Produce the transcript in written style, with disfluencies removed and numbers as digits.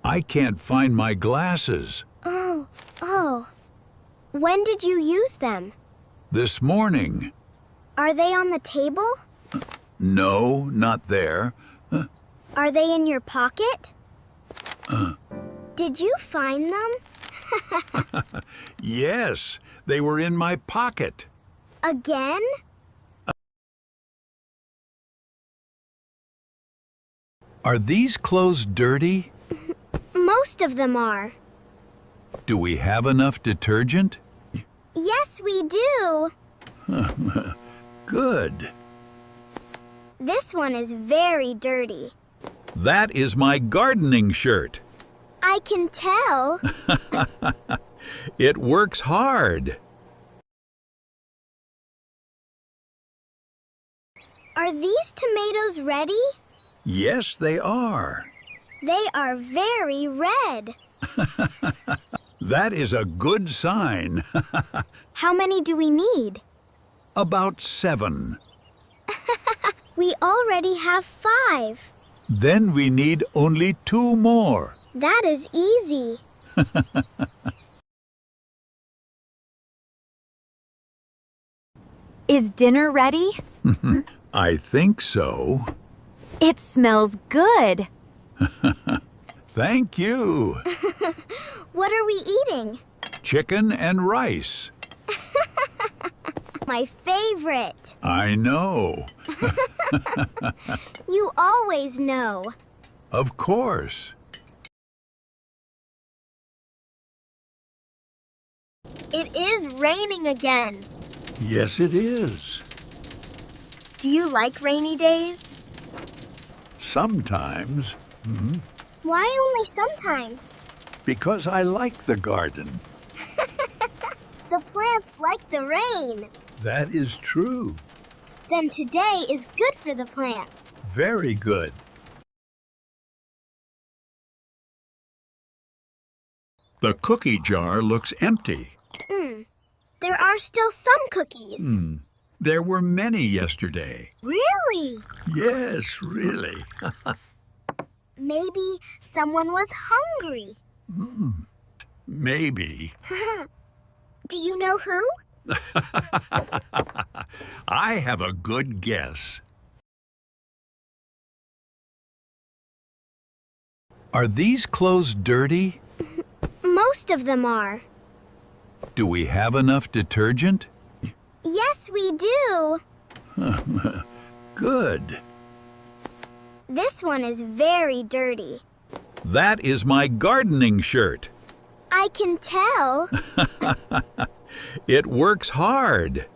I can't find my glasses. Oh. When did you use them? This morning. Are they on the table? No, not there. Are they in your pocket? Did you find them? Yes, they were in my pocket. Again? Are these clothes dirty? Most of them are. Do we have enough detergent? Yes, we do. Good. This one is very dirty. That is my gardening shirt. I can tell. It works hard. Are these tomatoes ready? Yes, they are. They are very red. That is a good sign. How many do we need? About 7. We already have 5. Then we need only 2 more. That is easy. Is dinner ready? I think so. It smells good. Thank you. What are we eating? Chicken and rice. My favorite. I know. You always know. Of course. It is raining again. Yes, it is. Do you like rainy days? Sometimes. Why only sometimes? Because I like the garden. The plants like the rain. That is true. Then today is good for the plants. Very good. The cookie jar looks empty. There are still some cookies. There were many yesterday. Really? Yes, really. Maybe someone was hungry. Maybe. Do you know who? I have a good guess. Are these clothes dirty? Most of them are. Do we have enough detergent? Yes, we do. Good. This one is very dirty. That is my gardening shirt. I can tell. It works hard.